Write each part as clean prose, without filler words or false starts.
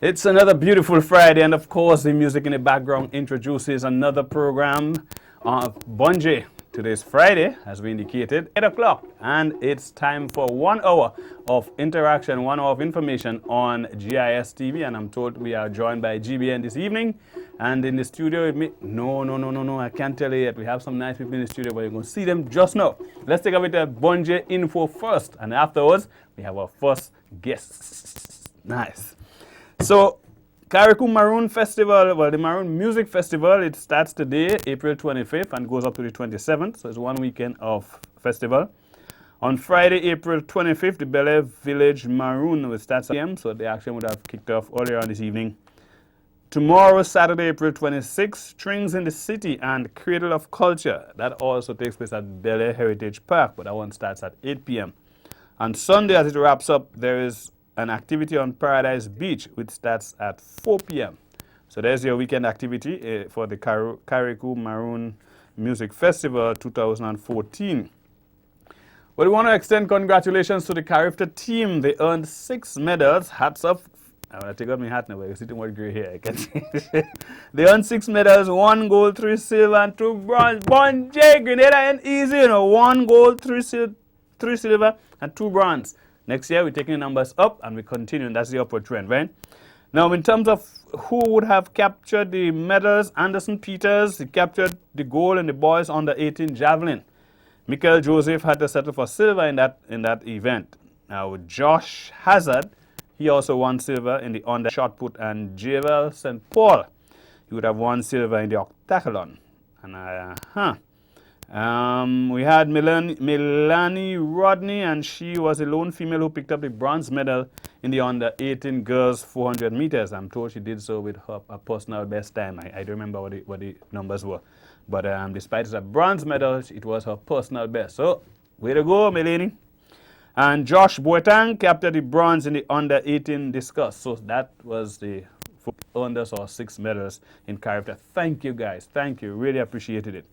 It's another beautiful Friday, and of course, the music in the background introduces another program of Bunji. Today's Friday, as we indicated, 8 o'clock, and it's time for 1 hour of interaction, 1 hour of information on GIS TV. And I'm told we are joined by GBN this evening, and in the studio with me. No, I can't tell you yet. We have some nice people in the studio, but you're going to see them just now. Let's take a bit of Bunji info first, and afterwards, we have our first guest. Nice. So, Carriacou Maroon Festival, well, the Maroon Music Festival, it starts today, April 25th, and goes up to the 27th. So it's 1 weekend of festival. On Friday, April 25th, the Bel Air Village Maroon will start at 7 p.m., so the action would have kicked off earlier on this evening. Tomorrow, Saturday, April 26th, Strings in the City and Cradle of Culture. That also takes place at Bel Air Heritage Park, but that one starts at 8 p.m. On Sunday, as it wraps up, there is an activity on Paradise Beach, which starts at 4 p.m. So there's your weekend activity for the Carriacou Maroon Music Festival 2014. Well, we want to extend congratulations to the Carifta team. They earned 6 medals. Hats off. I'm going to take out my hat now, but you're sitting with gray hair. I can see. They earned 6 medals, 1 gold, 3 silver, and 2 bronze. Bunji, Grenada ain't easy, 1 gold, 3 silver, and 2 bronze. Next year, we're taking the numbers up, and we continue, and that's the upward trend, right? Now, in terms of who would have captured the medals, Anderson Peters, he captured the gold in the boys under 18 javelin. Michael Joseph had to settle for silver in that event. Now, Josh Hazard, he also won silver in the under shot put, and Javel St. Paul, he would have won silver in the octathlon. And we had Melanie Rodney, and she was the lone female who picked up the bronze medal in the under 18 girls 400 meters. I'm told she did so with her personal best time. I don't remember what the numbers were. But despite it's a bronze medal, it was her personal best. So, way to go, Melanie. And Josh Boateng captured the bronze in the under 18 discus. So that was the earners or 6 medals in Carifta. Thank you, guys. Thank you. Really appreciated it.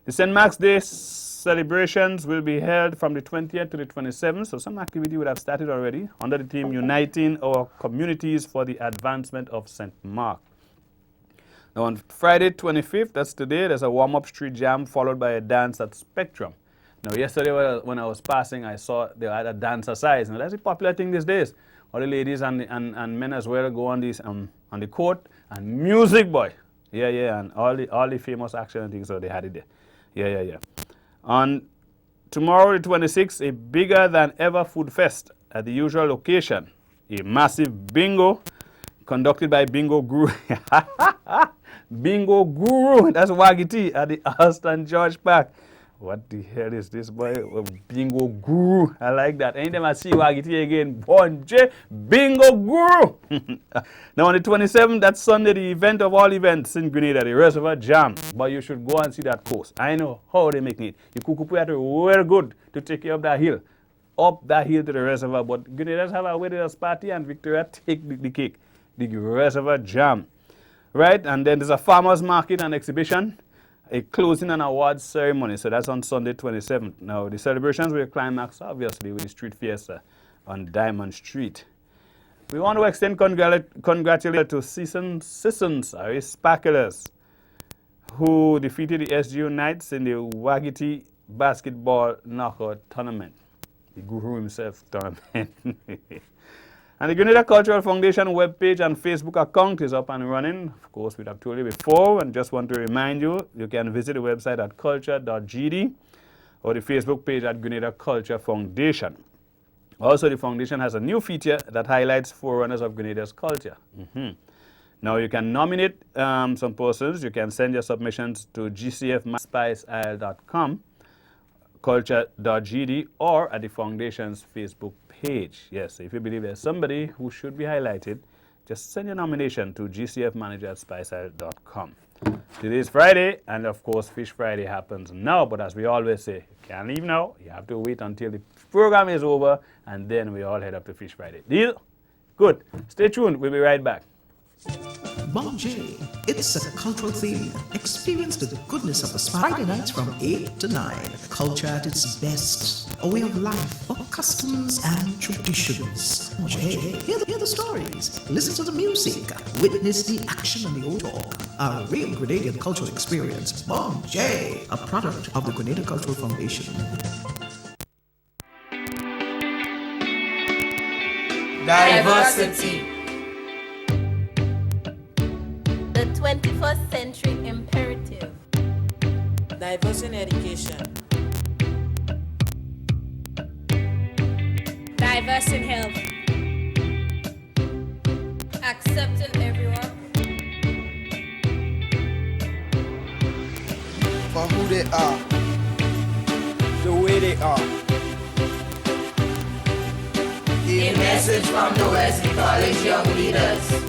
The St. Mark's Day celebrations will be held from the 20th to the 27th, so some activity would have started already under the theme Uniting Our Communities for the Advancement of St. Mark. Now on Friday 25th, that's today, there's a warm-up street jam followed by a dance at Spectrum. Now yesterday when I was passing, I saw they had a dance aside. Now that's a popular thing these days. All the ladies and men as well go on the court, and music, boy. Yeah, and all the famous action and things, so they had it there. Yeah. On tomorrow, the 26th, a bigger than ever food fest at the usual location. A massive bingo conducted by Bingo Guru. Bingo Guru, that's Wagiti at the Alston George Park. What the hell is this, boy? Bingo Guru. I like that. Anytime I see Wagiti again, Bunji, Bingo Guru. Now on the 27th, that's Sunday, the event of all events in Grenada, the Reservoir Jam. But you should go and see that course. I know how they make it. You could put it very good to take you up that hill to the reservoir. But Grenadians have a wedding party, and Victoria take the cake. The Reservoir Jam. Right? And then there's a farmer's market and exhibition. A closing and awards ceremony, so that's on Sunday 27th. Now, the celebrations will climax, obviously, with the street fiesta on Diamond Street. We want to extend congratulations to Sissons, our Sparklers, who defeated the SGU Knights in the Wagiti basketball knockout tournament. The Guru himself tournament. And the Grenada Cultural Foundation webpage and Facebook account is up and running. Of course, we'd have told you before, and just want to remind you, you can visit the website at culture.gd or the Facebook page at Grenada Culture Foundation. Also, the foundation has a new feature that highlights forerunners of Grenada's culture. Now, you can nominate some persons. You can send your submissions to gcf.spiceisle.com, culture.gd, or at the foundation's Facebook page. Yes, if you believe there's somebody who should be highlighted, just send your nomination to gcfmanager@spiceisle.com. Today is Friday, and of course, Fish Friday happens now. But as we always say, you can't leave now. You have to wait until the program is over, and then we all head up to Fish Friday. Deal? Good. Stay tuned. We'll be right back. Bonjay. It's a cultural theme. Experience the goodness of the Friday nights from 8 to 9. Culture at its best. A way of life, of customs and traditions. Bonjay. Hear the stories. Listen to the music. Witness the action and the old talk. A real Grenadian cultural experience. Bonjay. A product of the Grenada Cultural Foundation. Diversity. The 21st century imperative. Diverse in education. Diverse in health. Accepting everyone. For who they are, the way they are. A message from the Wesley College Young Leaders.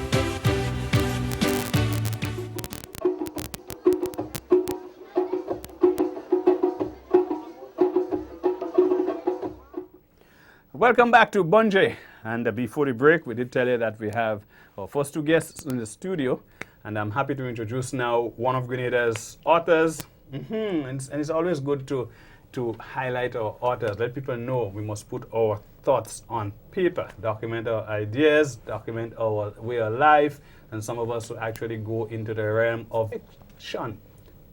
Welcome back to Bonjay. And before the break, we did tell you that we have our first two guests in the studio. And I'm happy to introduce now one of Grenada's authors. And it's always good to highlight our authors, let people know we must put our thoughts on paper, document our ideas, document our way of life, and some of us will actually go into the realm of fiction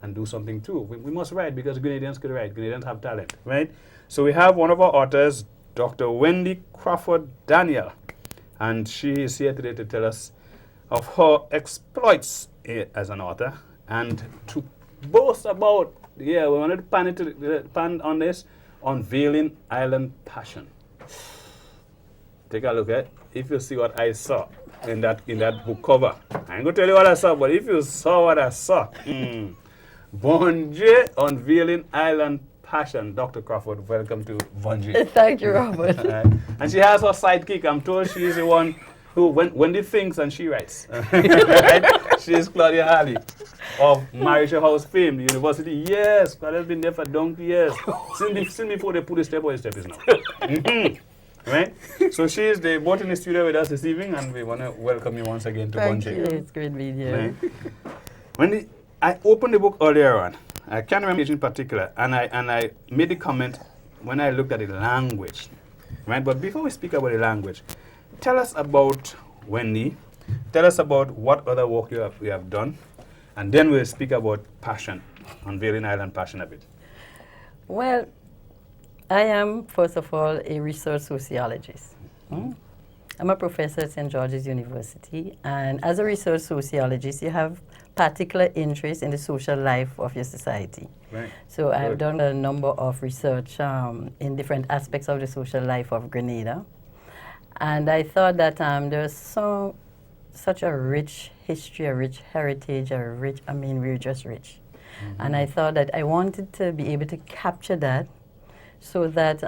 and do something too. We must write because Grenadians could write. Grenadians have talent, right? So we have one of our authors, Dr. Wendy Crawford Daniel, and she is here today to tell us of her exploits as an author and to boast about, we wanted to pan on this, Unveiling Island Passion. Take a look at, if you see what I saw in that book cover. I ain't gonna tell you what I saw, but if you saw what I saw, Bonjay, Unveiling Island Passion. Dr. Crawford, welcome to Bonjay. Thank you, Robert. And she has her sidekick. I'm told she is the one who, Wendy thinks and she writes. Right? She is Claudia Halley of Marisha House fame, the university. Yes, Claudia's been there for donkey years. Since before they put the step where the step is now. Right? So she is both in the studio with us this evening, and we want to welcome you once again to Thank Bonjay. you. It's great being here. Right? When I opened the book earlier on, I can't remember it in particular, and I made the comment when I looked at the language. Right? But before we speak about the language, tell us about Wendy. Tell us about what other work you have done, and then we'll speak about passion, Unveiling Island Passion a bit. Well, I am, first of all, a research sociologist. I'm a professor at St. George's University, and as a research sociologist, you have particular interest in the social life of your society. Right. So I've done a number of research in different aspects of the social life of Grenada. And I thought that there's such a rich history, a rich heritage, we're just rich. And I thought that I wanted to be able to capture that so that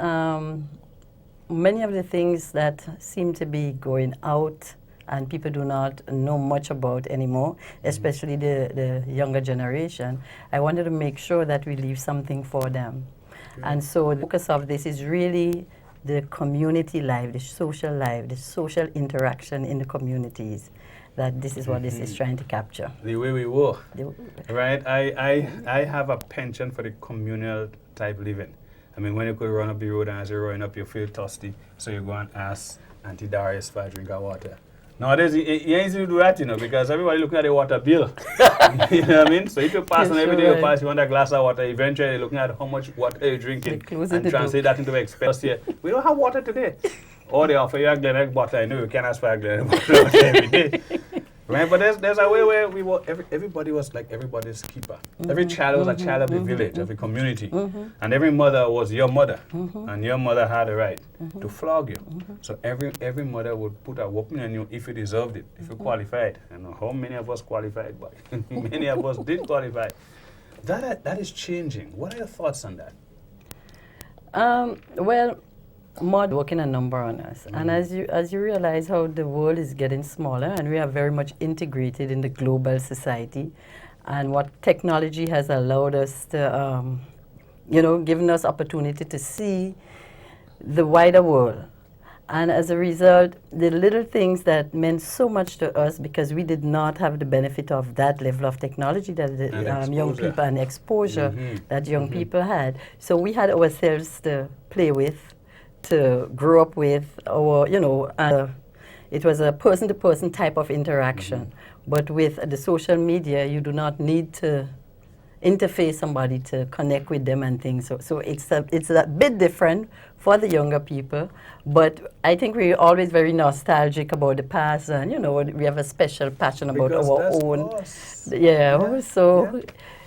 many of the things that seem to be going out and people do not know much about anymore, especially the younger generation, I wanted to make sure that we leave something for them. And so the focus of this is really the community life, the social interaction in the communities, that this is what this is trying to capture. The way we were, right? I have a penchant for the communal type living. I mean, when you could run up the road and as you're running up, you feel thirsty, so you go and ask Auntie Darius for a drink of water. Nowadays, it ain't easy to do that, because everybody looking at the water bill. You know what I mean? So if you pass on every day you pass, you want a glass of water, eventually you're looking at how much water you're drinking and translate that into expense here. We don't have water today. Or they offer you a Glenelg bottle. I know you can't ask for a Glenelg bottle every day. Right? But there's a way where everybody was like everybody's keeper. Every child was a child of the village, of the community. And every mother was your mother. And your mother had a right to flog you. So every mother would put a whooping on you if you deserved it, if you qualified. I know how many of us qualified, but many of us did qualify. That is changing. What are your thoughts on that? Well, mod working a number on us. And as you realize how the world is getting smaller and we are very much integrated in the global society, and what technology has allowed us to, given us opportunity to see the wider world And as a result, the little things that meant so much to us because we did not have the benefit of that level of technology that the young exposure. people and exposure Mhm. that young people had. So we had ourselves to play with, to grow up with, or, it was a person-to-person type of interaction. But with the social media, you do not need to interface somebody to connect with them and things. So it's a bit different for the younger people. But I think we're always very nostalgic about the past, and we have a special passion about Because our that's own. us. Yeah. So. Yeah.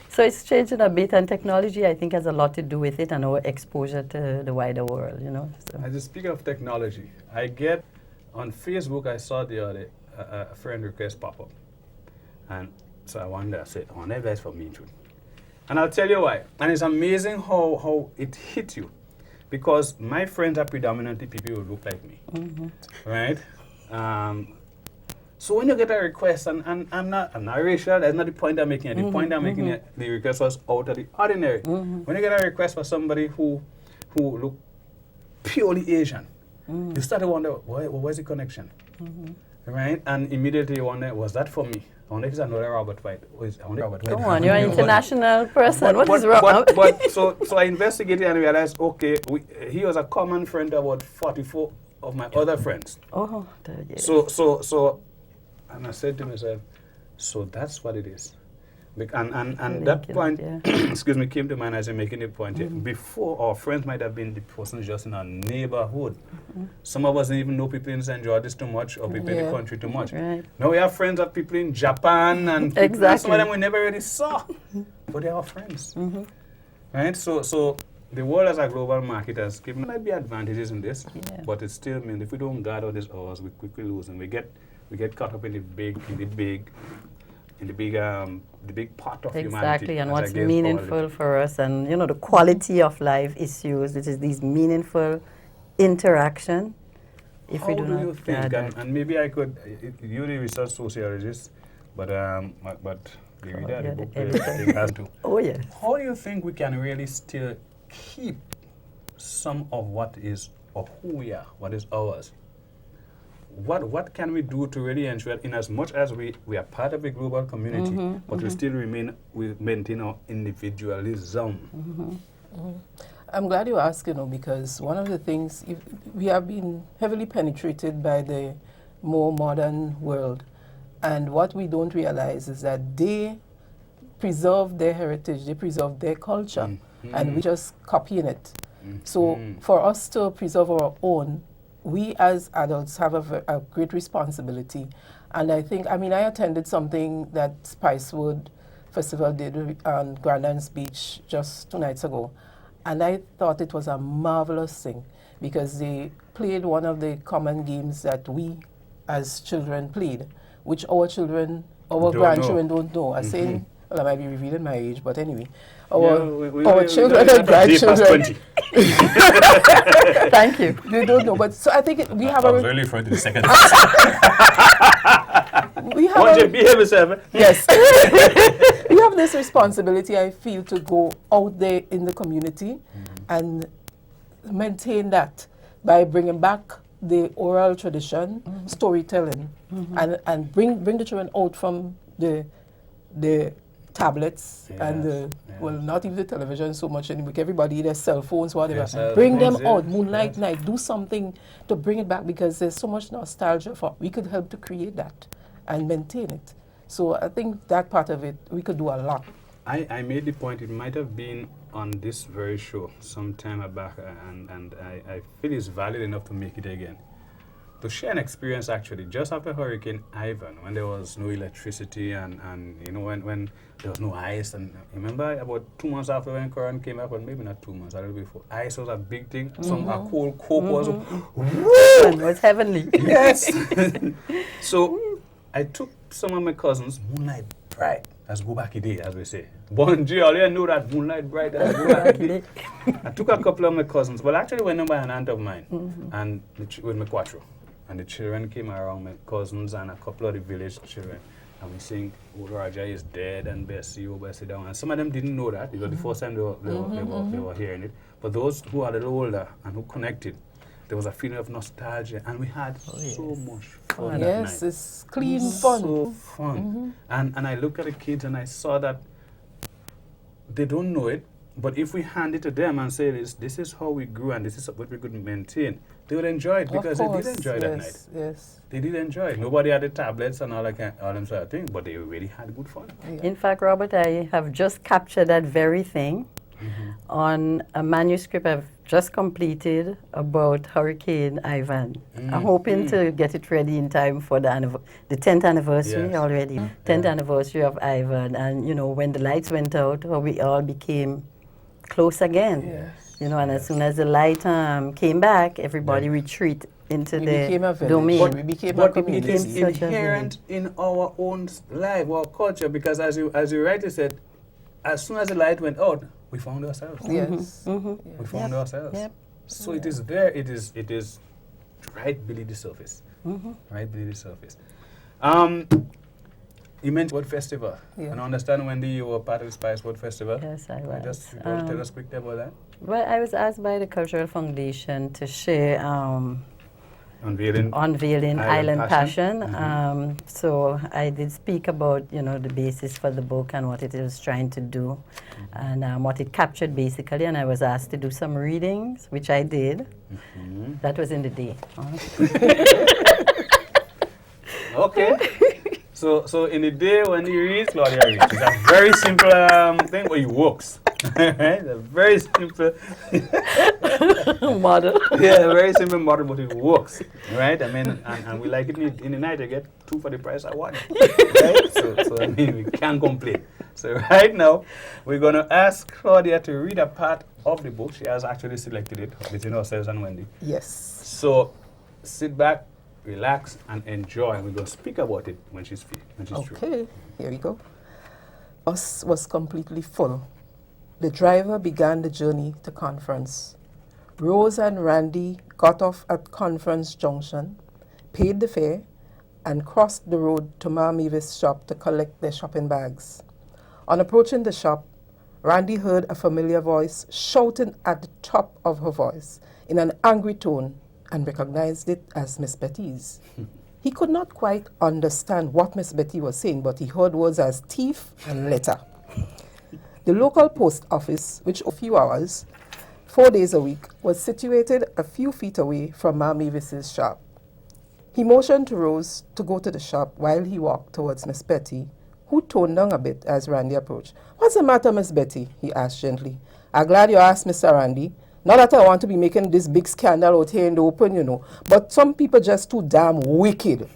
So it's changing a bit, and technology, I think, has a lot to do with it and our exposure to the wider world, So. I just speak of technology. I get on Facebook. I saw the other a friend request pop up, and so I said, "I wonder if that's for me too." And I'll tell you why. And it's amazing how it hit you, because my friends are predominantly people who look like me, right? So when you get a request, and I'm not racial, that's not the point I'm making. The point I'm making, the request was out of the ordinary. When you get a request for somebody who look purely Asian, you start to wonder, where's the connection? Right? And immediately you wonder, was that for me? I wonder if it's another Robert White. Come on, you're an international person. What is wrong? So I investigated and realized, okay, he was a common friend to about 44 of my other friends. Oh, yes. So, and I said to myself, so that's what it is. And that point, excuse me, came to mind as I'm making the point here. Before, our friends might have been the persons just in our neighborhood. Some of us didn't even know people in St. George's too much or people in the country too much. Right. Now we have friends of people in Japan and some of them we never really saw, but they are our friends. Right? So the world as a global market has given might be advantages in this, but it still means if we don't guard all these hours, we quickly lose, and we get caught up in the big part of humanity. Exactly, and what's meaningful for us, and the quality of life issues, which is these meaningful interaction. If we do How do you not think? guard And maybe I could, you're the research sociologist, but the reader, the book player, it has to. Oh yes. How do you think we can really still keep some of what is or who we are, what is ours? What can we do to really ensure, in as much as we are part of a global community, but we still maintain our individualism? I'm glad you asked, because one of the things, we have been heavily penetrated by the more modern world, and what we don't realize is that they preserve their heritage, they preserve their culture, and we just copying it. So for us to preserve our own, we as adults have a great responsibility. And I think, I attended something that Spicewood Festival did on Grandin's Beach just 2 nights ago. And I thought it was a marvelous thing because they played one of the common games that we as children played, which our grandchildren don't know. I'm saying, well, I might be revealing my age, but anyway, our children and grandchildren. Thank you. They don't know, but so I think we have I was really referring to the second. We have behave yourself. Yes. We have this responsibility, I feel, to go out there in the community and maintain that by bringing back the oral tradition, storytelling, and bring the children out from the tablets and not even the television so much anymore. Everybody, their cell phones, whatever. Bring them out, moonlight night, do something to bring it back because there's so much nostalgia for. We could help to create that and maintain it. So I think that part of it, we could do a lot. I made the point, it might have been on this very show some time back, and I feel it's valid enough to make it again. To share an experience actually, just after Hurricane Ivan, when there was no electricity and when there was no ice, and remember about 2 months after when Corona came up, or maybe not 2 months, a little before, ice was a big thing, some cold Coke was, It was heavenly. Yes. So I took some of my cousins, moonlight bright, let's go back a day, as we say. Bonji, all you know that moonlight bright, let's go back a day. I took a couple of my cousins, well actually went by an aunt of mine, and with my quattro. And the children came around, my cousins and a couple of the village children. And we sing, Old Raja is dead and Bessie, oh Bessie down. And some of them didn't know that. It was the first time they were hearing it. But those who are a little older and who connected, there was a feeling of nostalgia, and we had so much fun that Yes, night. it's clean fun. So fun. And I look at the kids and I saw that they don't know it, but if we hand it to them and say this is how we grew and this is what we could maintain, they would enjoy it because they did enjoy that night. Yes. They did enjoy it. Nobody had the tablets and all them sort of things, but they really had good fun. In fact, Robert, I have just captured that very thing on a manuscript I've just completed about Hurricane Ivan. I'm hoping to get it ready in time for the 10th anniversary already. 10th anniversary of Ivan. And, you know, when the lights went out, we all became close again. Yes. You know, and as soon as the light came back, everybody retreat into We the became a village. domain. We became a But it community. is Such a inherent in our own life, our culture, because as you rightly said, as soon as the light went out, we found ourselves. Yes. We found ourselves. Yep. So it is there. It is right beneath the surface. Right beneath the surface. You mentioned World Festival. Yeah. And I understand, Wendy, you were part of the Spice World Festival. Yes, I was. Just tell us quickly about that. Well, I was asked by the Cultural Foundation to share Unveiling. Island Passion. Mm-hmm. So I did speak about, you know, the basis for the book and what it was trying to do and what it captured basically. And I was asked to do some readings, which I did. That was in the day. Okay. So in the day when he reads, Claudia reads. It's a very simple thing, but he works. Right? A very simple Model. yeah, a very simple model, but it works. Right? I mean, and we like it in the night, you get 2 for the price of 1. Right? So I mean, we can't complain. So right now, we're going to ask Claudia to read a part of the book. She has actually selected it between ourselves and Wendy. Yes. So sit back, relax, and enjoy. And we're going to speak about it when she's free. Through. Okay, here we go. Bus was completely full. The driver began the journey to Conference. Rose and Randy got off at Conference Junction, paid the fare, and crossed the road to Ma Mavis' shop to collect their shopping bags. On approaching the shop, Randy heard a familiar voice shouting at the top of her voice in an angry tone and recognized it as Miss Betty's. He could not quite understand what Miss Betty was saying, but he heard words as thief and letter. The local post office, which a few hours, 4 days a week, was situated a few feet away from Ma Mavis's shop. He motioned to Rose to go to the shop while he walked towards Miss Betty, who toned down a bit as Randy approached. "What's the matter, Miss Betty?" he asked gently. "I'm glad you asked, Mr. Randy. Not that I want to be making this big scandal out here in the open, you know, but some people just too damn wicked."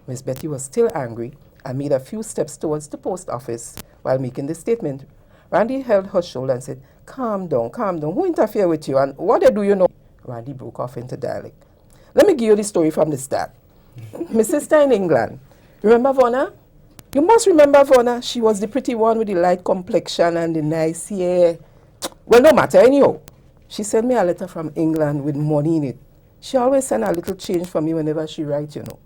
Miss Betty was still angry and made a few steps towards the post office while making this statement. Randy held her shoulder and said, calm down. Who interfere with you and what they do you know?" Randy broke off into dialect. "Let me give you the story from the start. My sister in England. Remember Vonna? You must remember Vonna. She was the pretty one with the light complexion and the nice hair. Well, no matter anyhow. She sent me a letter from England with money in it. She always send a little change for me whenever she writes, you know.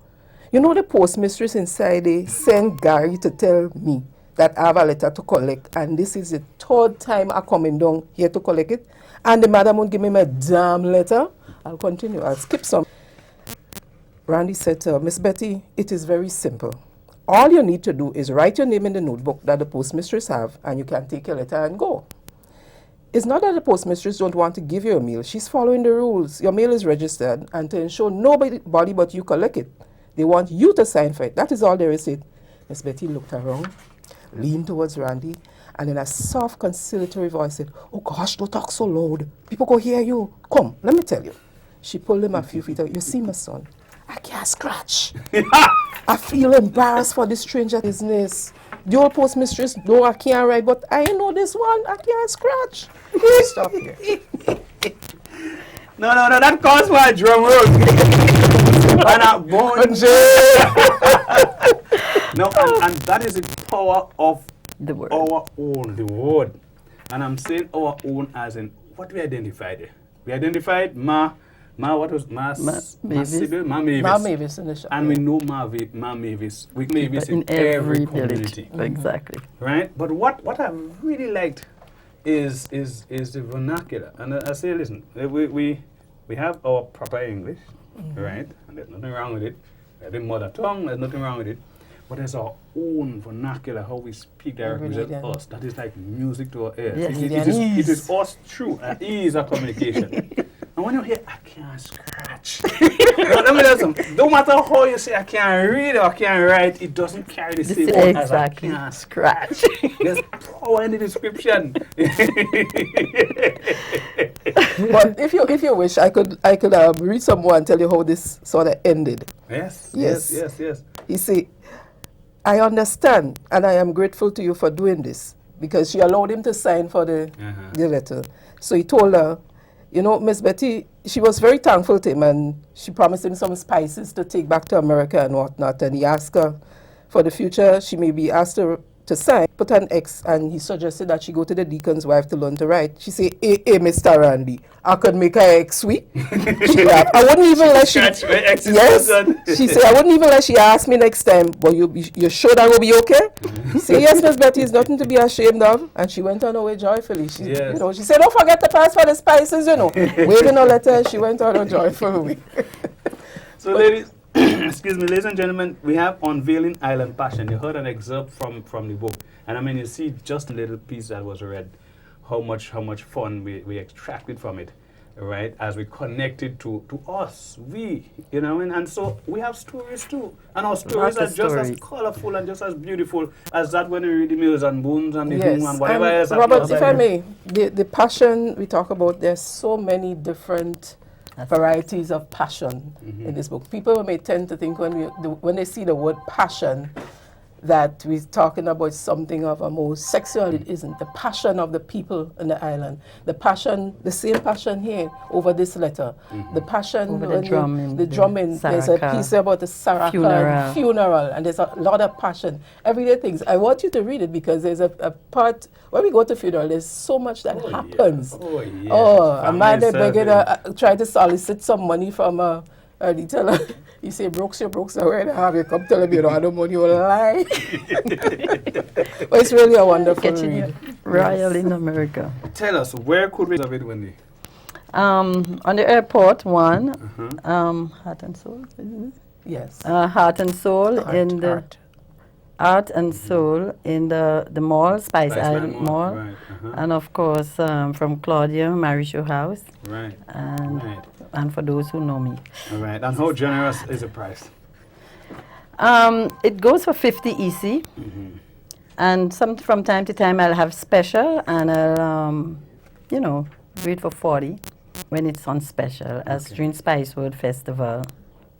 You know the postmistress inside there sent Gary to tell me that I have a letter to collect, and this is the 3rd time I'm coming down here to collect it, and the madam won't give me my damn letter." I'll continue. I'll skip some. Randy said to her, "Miss Betty, it is very simple. All you need to do is write your name in the notebook that the postmistress have, and you can take your letter and go. It's not that the postmistress don't want to give you a meal. She's following the rules. Your mail is registered, and to ensure nobody but you collect it, they want you to sign for it. That is all there is to it." Miss Betty looked around, leaned towards Randy, and in a soft, conciliatory voice said, "Oh gosh, don't talk so loud. People go hear you. Come, let me tell you." She pulled him a few feet away. "You see, my son, I can't scratch. I feel embarrassed for this stranger business. The old postmistress know I can't write, but I know this one, I can't scratch." Stop here. No, that calls for a drum roll. And a bone. No, and that is the power of The word. our own, the word. And I'm saying our own as in what we identified there. We identified what was Mavis. Ma Mavis in the shop. And we know Ma Mavis. We Mavis in every community. Exactly. Right? But what I really liked is the vernacular. And I say, listen, we have our proper English, right? And there's nothing wrong with it. We have the mother tongue, there's nothing wrong with it. But there's our own vernacular, how we speak that represents Grenadian. us. That is like music to our ears. Yes, It is us true, ease of communication. And when you hear, I can't scratch. Now, let me tell you something. No matter how you say, I can't read or I can't write, it doesn't carry the same weight as I Exactly. can't scratch. There's power in the description. But if you wish, I could read some more and tell you how this sort of ended. Yes. Yes. You see, I understand, and I am grateful to you for doing this, because she allowed him to sign for the letter. So he told her, you know, Miss Betty, she was very thankful to him, and she promised him some spices to take back to America and whatnot. And he asked her for the future, she may be asked to sign, put an X, and he suggested that she go to the deacon's wife to learn to write. She said, hey, Mr. Randy, I could make her X sweet. She laughed. I wouldn't even let she... Yes. She said, I wouldn't even let she ask me next time, but you sure that will be okay? She said, yes, Miss Betty, it's nothing to be ashamed of. And she went on her way joyfully. She, you know, she said, don't forget to pass for the spices, you know. Waving her letter, she went on her joyful way. So, ladies, excuse me, ladies and gentlemen, we have Unveiling Island Passion. You heard an excerpt from the book, and I mean, you see just a little piece that was read, how much fun we extracted from it, right? As we connected to us, you know, and so we have stories too, and our stories are just as colorful and just as beautiful as that when we read the Mills and Boons and the Boom and whatever else. Robert, if I may, the passion we talk about, there's so many different varieties of passion in this book. People may tend to think when they see the word passion that we're talking about something of a more sexual. It isn't. The passion of the people in the island. The passion, the same passion here over this letter. The passion over the drumming. The drumming. There's a piece about the Saraka funeral, and there's a lot of passion. Everyday things. I want you to read it because there's a part when we go to funeral. There's so much that happens. A man they begging, try to solicit some money from a retailer. You say, Brooks, where have you come tell me you don't have no money, you lie. But it's really a wonderful read. Royal in America. Tell us, where could we have it, Wendy? On the airport, one. Heart and Soul. Yes. Heart and Soul in the Art and Soul in the mall, Spice Island Mall. Right. And of course, from Claudia Marisho House. Right. And for those who know me. All right. And how generous is the price? It goes for 50 EC. And from time to time I'll have special, and I'll, do it for 40 when it's on special. As during Spicewood Festival,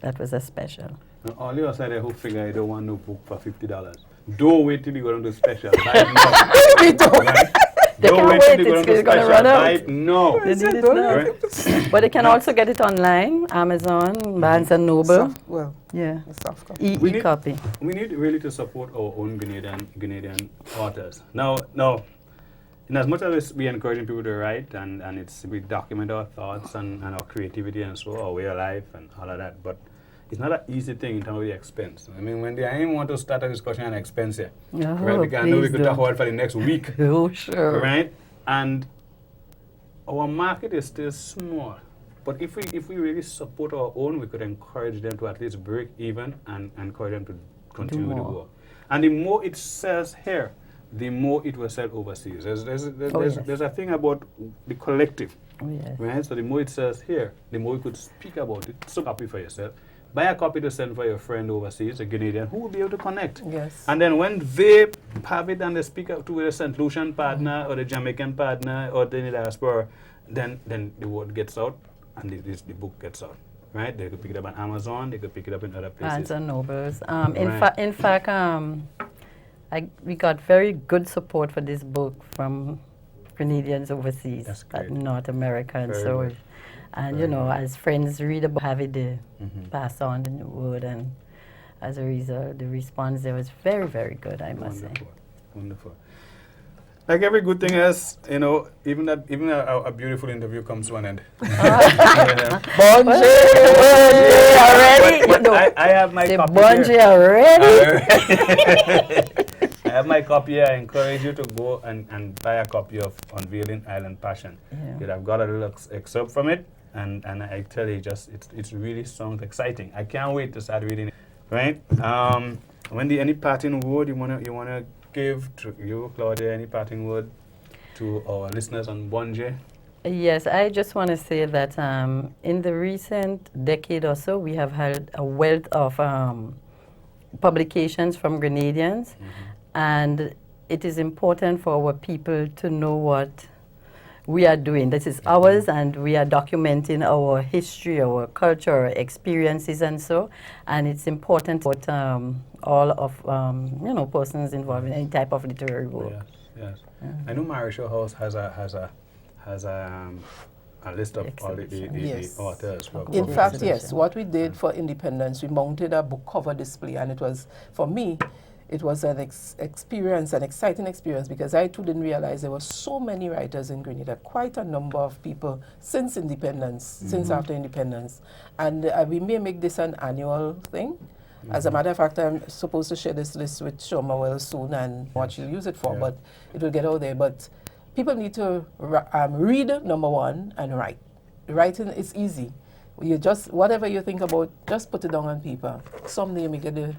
that was a special. Now, all you outside there who figure you don't want no book for $50. Don't wait till you go on to special. Buy it now. We don't. Right? They Don't can't wait wait, till you go on to it's going to special. run Buy out. it now. They need it now. Right? But they can also get it online, Amazon, Barnes and Noble. The soft copy. E-copy. We need really to support our own Grenadian authors. Now, in as much as we encouraging people to write and we document our thoughts and our creativity and so our way of life and all of that, but it's not an easy thing in terms of the expense. I mean, when I didn't want to start a discussion on expense here, right? Because I know we could talk about it for the next week. Oh, sure. Right? And our market is still small. But if we really support our own, we could encourage them to at least break even and encourage them to continue the work. And the more it sells here, the more it will sell overseas. There's a thing about the collective. Oh, yes. Right? So the more it sells here, the more you could speak about it. So copy for yourself. Buy a copy to send for your friend overseas, a Canadian, who will be able to connect. Yes. And then when they have it and they speak up to the St. Lucian partner or the Jamaican partner or the diaspora, then the word gets out and the book gets out. Right? They could pick it up on Amazon, they could pick it up in other places. Barnes and Nobles. In fact, we got very good support for this book from Grenadians overseas, North America and so on. And as friends read about, have it pass on the word, and as a result, the response there was very, very good, I must say. Wonderful. Like every good thing else, even a beautiful interview comes to an end. Bonjour already. But I have my copy Bonjour here. already. I have my copy here. I encourage you to go and buy a copy of Unveiling Island Passion. I've got a little excerpt from it. and I tell you, just it really sounds exciting. I can't wait to start reading it. Right? Wendy, any parting word you wanna give to you, Claudia? Any parting word to our listeners on Bonje? Yes, I just want to say that in the recent decade or so, we have had a wealth of publications from Grenadians, and it is important for our people to know what we are doing. This is ours, and we are documenting our history, our culture, our experiences, and so. And it's important for all of persons involved in any type of literary work. Yes, yes. I know Marisha House has a list of all the Yes. authors. In fact, yes, what we did for Independence, we mounted a book cover display, and it was, for me, it was an experience, an exciting experience, because I too didn't realize there were so many writers in Grenada, quite a number of people since independence, since after independence. And we may make this an annual thing. As a matter of fact, I'm supposed to share this list with Shoma well soon and what she'll use it for, but it will get out there. But people need to read, number one, and write. Writing is easy. You just, whatever you think about, just put it down on paper. Someday you may get the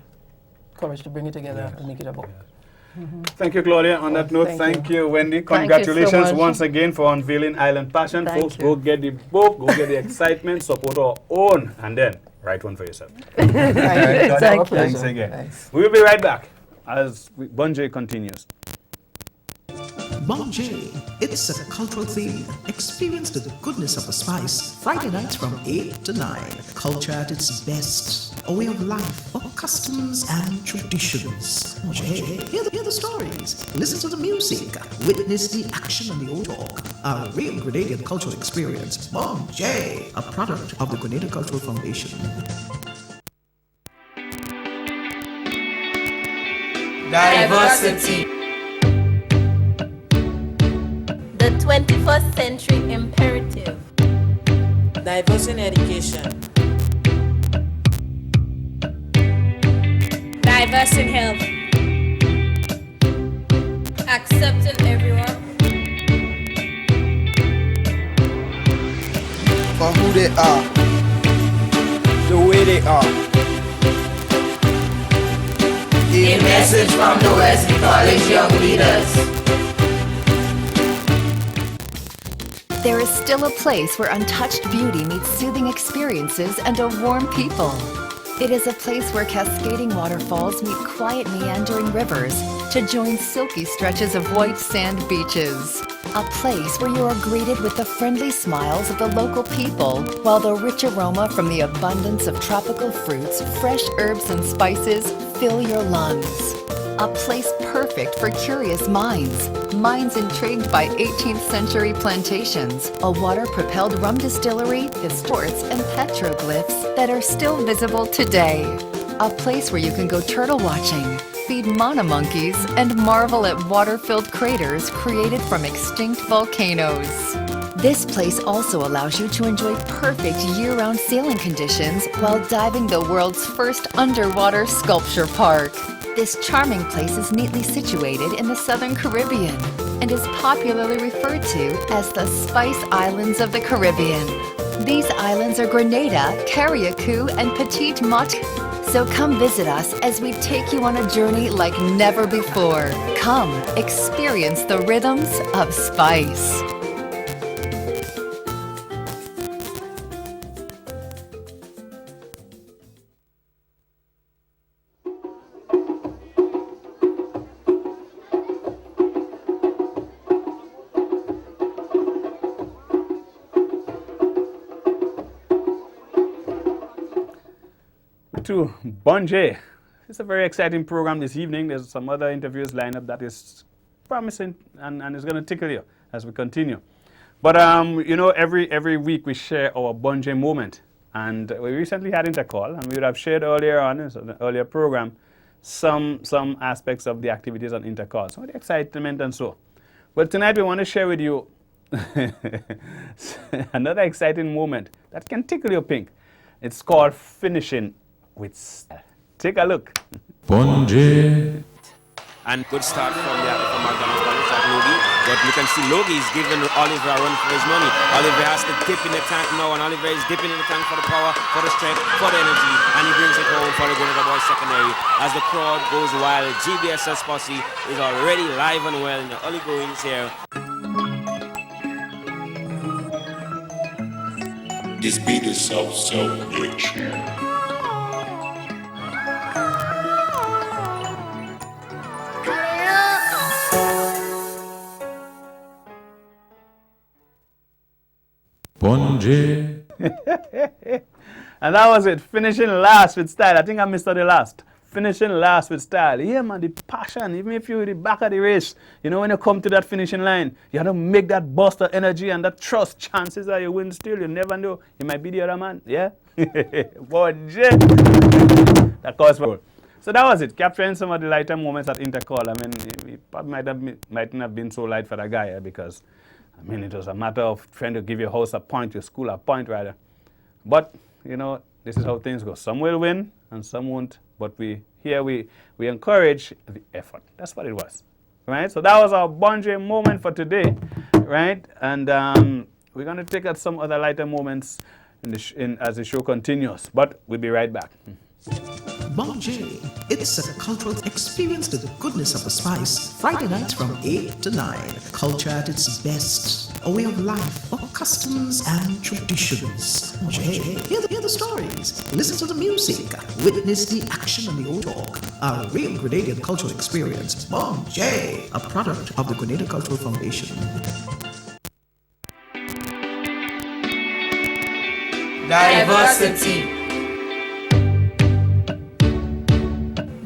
courage to bring it together and make it a book. Thank you, Claudia. On that note, thank you, Wendy. Congratulations so much. once again for unveiling Island Passion. Thank Folks, you. go get the book, go get the excitement, support our own, and then write one for yourself. Thank you. Thank you. Thanks again. Thanks. We will be right back as Bonje continues. Bonje, it's a cultural theme. Experience the goodness of the spice. Friday nights from 8 to 9. Culture at its best. A way of life, of customs and traditions. Bonje, hear the stories. Listen to the music. Witness the action and the old talk. A real Grenadian cultural experience. Bonje, a product of the Grenada Cultural Foundation. Diversity. The 21st century imperative. Diverse in education. Diverse in health. Accepting everyone. For who they are, the way they are. A message from the Wesley College Young Leaders. There is still a place where untouched beauty meets soothing experiences and a warm people. It is a place where cascading waterfalls meet quiet meandering rivers to join silky stretches of white sand beaches. A place where you are greeted with the friendly smiles of the local people, while the rich aroma from the abundance of tropical fruits, fresh herbs and spices fill your lungs. A place perfect for curious minds intrigued by 18th century plantations, a water-propelled rum distillery, sports and petroglyphs that are still visible today. A place where you can go turtle watching, feed mana monkeys, and marvel at water-filled craters created from extinct volcanoes. This place also allows you to enjoy perfect year-round sailing conditions while diving the world's first underwater sculpture park. This charming place is neatly situated in the Southern Caribbean and is popularly referred to as the Spice Islands of the Caribbean. These islands are Grenada, Carriacou, and Petite Motte. So come visit us as we take you on a journey like never before. Come, experience the rhythms of spice. To Bonje. It's a very exciting program this evening. There's some other interviews lined up that is promising and it's going to tickle you as we continue. But every week we share our Bonje moment, and we recently had Intercall, and we would have shared earlier on in an earlier program some aspects of the activities on Intercall, some of the excitement and so. But tonight we want to share with you another exciting moment that can tickle your pink. It's called finishing with style. Take a look. Bonje. And good start from Margaret College at Lodi. But you can see Logie is giving Oliver a run for his money. Oliver has to dip in the tank now, and Oliver is dipping in the tank for the power, for the strength, for the energy, and he brings it home for the Grenada Boys secondary. As the crowd goes wild, GBSS Posse is already live and well in the early goings here. This beat is so rich. Bunji. And that was it. Finishing last with style. I think I missed the last. Finishing last with style. Yeah, man, the passion. Even if you're at the back of the race, you know, when you come to that finishing line, you have to make that burst of energy and that trust. Chances are you win still. You never know. You might be the other man. Yeah? Bunji. That calls for. So that was it. Capturing some of the lighter moments at Intercall. I mean, it mightn't have been so light for that guy, because I mean, it was a matter of trying to give your house a point, your school a point, rather. But, you know, this is how things go. Some will win and some won't. But we encourage the effort. That's what it was, right? So that was our Bunji moment for today, right? And we're going to take out some other lighter moments as the show continues. But we'll be right back. Bunji, it's a cultural experience to the goodness of the spice. Friday nights from 8 to 9. Culture at its best. A way of life, of customs and traditions. Bunji, hear the stories. Listen to the music. Witness the action and the old talk. A real Grenadian cultural experience. Bunji, a product of the Grenada Cultural Foundation. Diversity.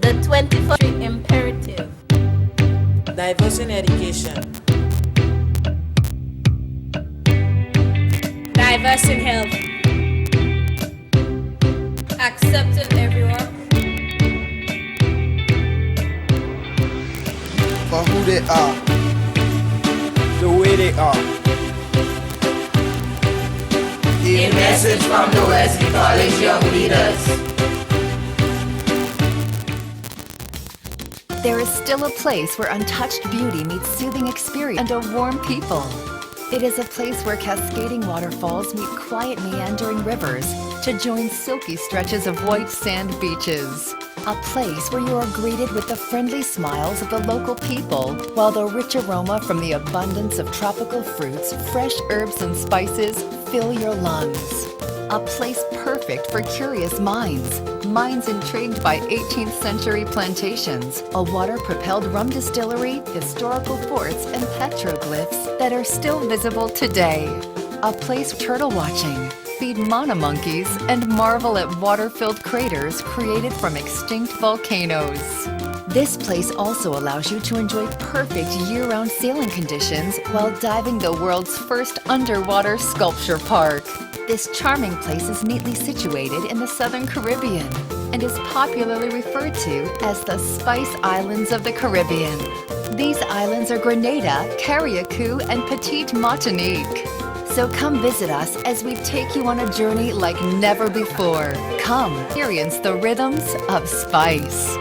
The 21st century imperative. Diverse in education. Diverse in health. Accepting everyone. For who they are, the way they are. A message from the Wesley College Young Leaders. There is still a place where untouched beauty meets soothing experience and a warm people. It is a place where cascading waterfalls meet quiet meandering rivers to join silky stretches of white sand beaches. A place where you are greeted with the friendly smiles of the local people, while the rich aroma from the abundance of tropical fruits, fresh herbs and spices fill your lungs. A place perfect for curious minds. Minds intrigued by 18th century plantations, a water-propelled rum distillery, historical forts, and petroglyphs that are still visible today. A place turtle watching, feed mana monkeys, and marvel at water-filled craters created from extinct volcanoes. This place also allows you to enjoy perfect year-round sailing conditions while diving the world's first underwater sculpture park. This charming place is neatly situated in the Southern Caribbean and is popularly referred to as the Spice Islands of the Caribbean. These islands are Grenada, Carriacou, and Petite Martinique. So come visit us as we take you on a journey like never before. Come experience the rhythms of spice.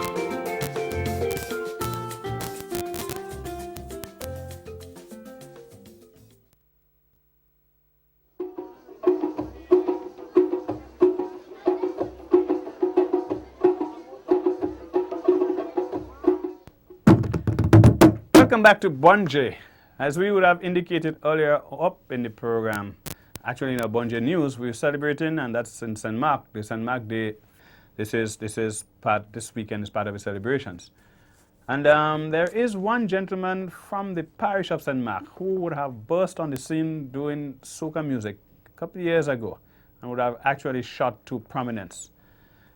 Welcome back to Bunji. As we would have indicated earlier up in the program, actually in our Bunji News, we're celebrating, and that's in St. Mark, the St. Mark Day. This weekend is part of the celebrations. And there is one gentleman from the parish of St. Mark who would have burst on the scene doing soca music a couple of years ago and would have actually shot to prominence.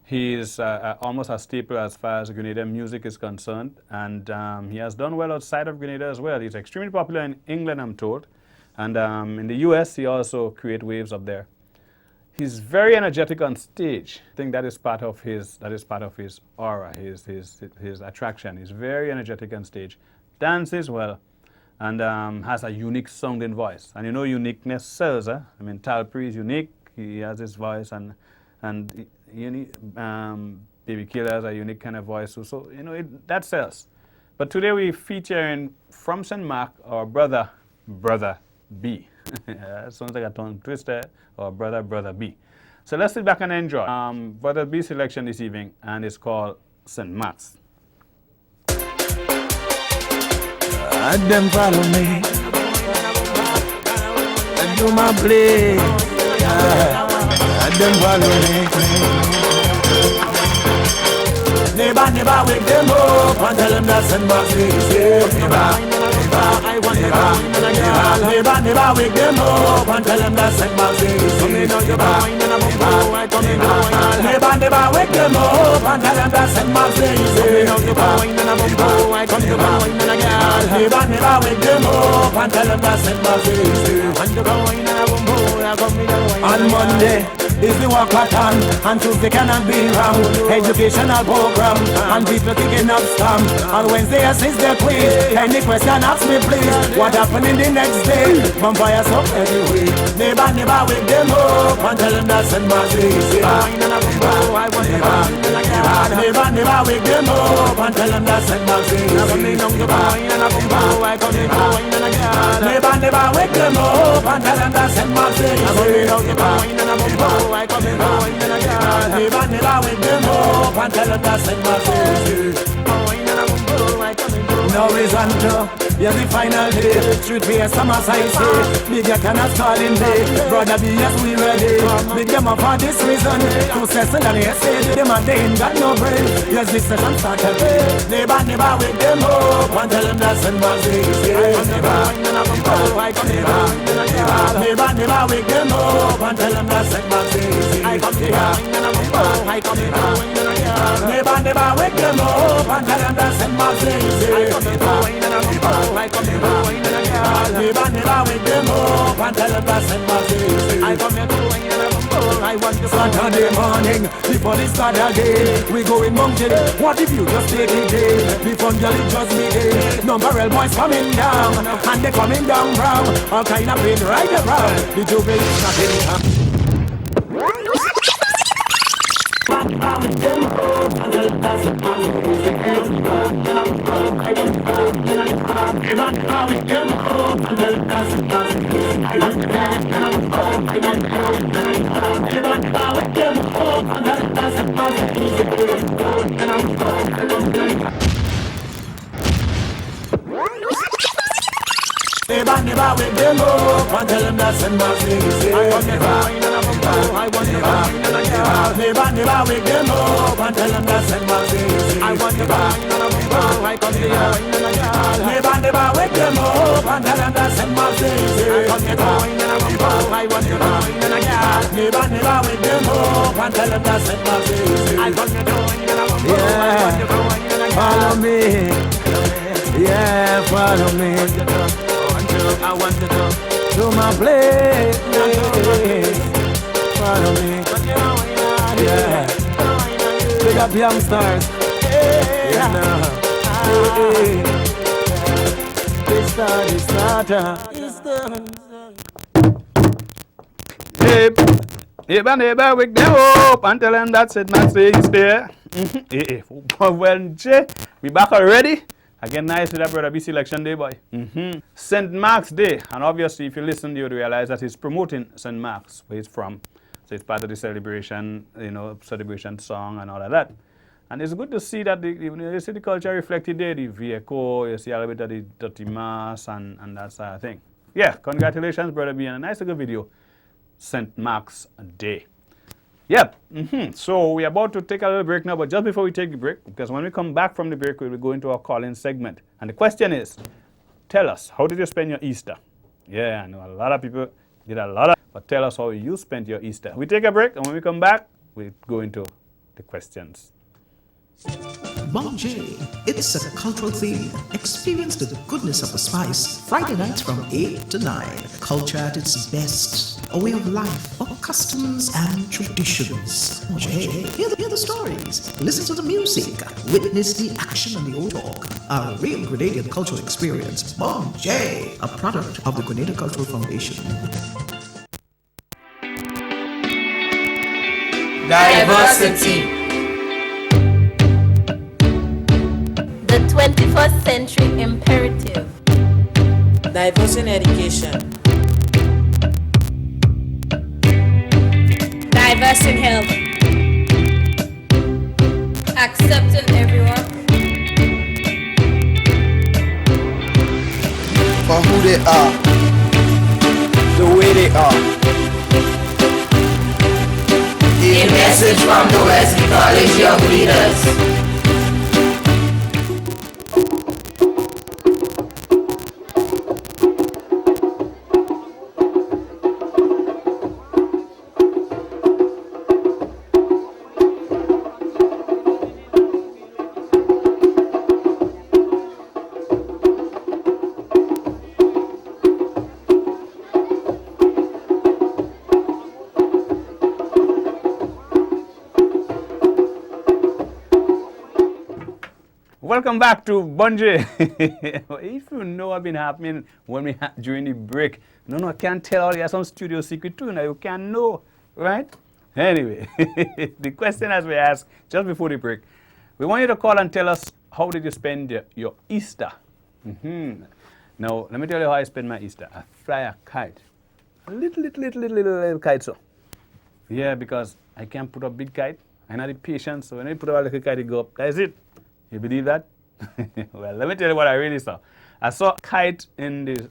He is almost a staple as far as Grenada music is concerned, and he has done well outside of Grenada as well. He's extremely popular in England, I'm told, and in the US he also creates waves up there. He's very energetic on stage. I think that is part of his aura, his attraction. He's very energetic on stage, dances well, and has a unique sounding voice. And you know, uniqueness sells. I mean, Talpree is unique. He has his voice, and Baby Killer has a unique kind of voice. So you know, that sells. But today we're featuring from St. Mark our brother B. Sounds like a tongue twister, or brother B. So let's sit back and enjoy Brother B selection this evening, and it's called St. Mark's. Them follow me and do my play. Them follow me. Never wake them up and tell them that St. Mark's is here. I want never wake them up and tell them that St. Mark's is here. Never wake them up and tell them that St. Mark's is here. Never wake them up and tell them that St. Mark's is here. On Monday is the walkathon, and Tuesday cannot be wrong. Educational program, and people kicking up stamp. On Wednesday assist the quiz. Any question ask me please. What happened in the next day? Vampires up every week. Never wake them up and tell them that St. Mark's is here. Never wake them up and tell them that St. Mark's is here. Never wake them up and tell them that St. Mark's is here. Never wake them up and tell them that St. Mark's is here. No reason to, yes, the final day. Street face, summer side say. Big cannot call in day. Brother B, yes, we ready. Big them up for this reason. To Cecil and yesterday, them and they ain't got no brain. Yes, this session started. Never wake them up and tell them that St. Mark's is here. Never wake them up and tell them that St. Mark's is here. Never wake them up and tell them that St. Mark's is here. Never wake them up and tell them that St. Mark's is here. I want the Saturday morning before the start again. We going mountain. What if you just take it day? Before girl it just begin. No barrel boys coming down, and they coming down brown. All kind of pain right around. The jubilee not in town. Never wake them up and tell them that St. Mark's is here. Never wake them up and tell them that St. Mark's is here. Never wake them up and tell them that St. Mark's is here. Never wake them up and tell them that St. Mark's is here. Yeah, follow me. Yeah, follow me. I want to go to my place. Follow me. Yeah. Big up youngsters. Yeah. This starter. Neighbor, wake them up and tell them that St. Mark's is there. Well, Jay, we back already. Again, nice with that Brother B selection day, boy. St. Mark's Day. And obviously, if you listen, you would realize that he's promoting St. Mark's, where he's from. So it's part of the celebration, celebration song and all of that. And it's good to see that you see the culture reflected there, the vehicle, you see a little bit of the dirty mass and that sort of thing. Yeah, congratulations, Brother B, and a nice little video, St. Mark's Day. Yep. So we're about to take a little break now, but just before we take the break, because when we come back from the break, we'll go into our call-in segment. And the question is, tell us, how did you spend your Easter? Yeah, I know a lot of people did a lot of, but tell us how you spent your Easter. We take a break, and when we come back, we go into the questions. Bonjay, it's a cultural theme. Experience the goodness of the spice. Friday nights from 8 to 9. Culture at its best. A way of life, of customs and traditions. Bonjay, hear the stories. Listen to the music. Witness the action and the old talk. A real Grenadian cultural experience. Bonjay, a product of the Grenada Cultural Foundation. Diversity. The 20 21st century imperative. Diversity in education. Diverse in health. Accepting everyone. For who they are, The way they are. A message from the Wesley College Young Leaders. Welcome back to Bunji. If you know what's been happening when we during the break, no, I can't tell all you some studio secret too. Now you can know, right? Anyway, the question as we asked just before the break, we want you to call and tell us how did you spend your Easter. Now let me tell you how I spend my Easter. I fly a kite, a little kite, so yeah, because I can't put up big kite. I not the patience, so when I put up a little kite, it go up. That's it. You believe that? Well, let me tell you what I really saw. I saw a kite in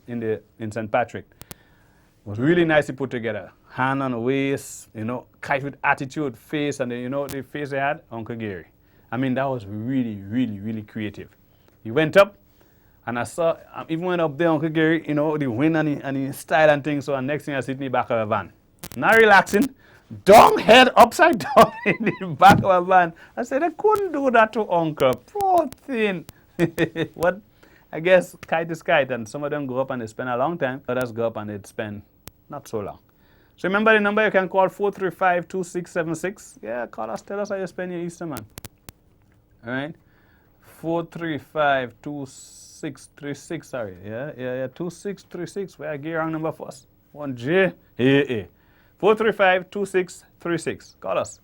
St. Patrick. It was really nicely put together. Hand on the waist, you know, kite with attitude, face, and you know the face they had? Uncle Gary. I mean, that was really creative. He went up, and I saw, even went up there, Uncle Gary, you know, the wind and the style and things, so the next thing I sit in the back of a van. Not relaxing. Dong head upside down in the back of a van. I said, I couldn't do that to Uncle. Poor thing. What? I guess kite is kite, and some of them go up and they spend a long time. Others go up and they spend not so long. So remember the number you can call 435-2676. Yeah, call us, tell us how you spend your Easter, man. All right? 435-2636, sorry. Yeah, 2636. Where I get wrong number first. 1J. Hey. 435-2636. Call us.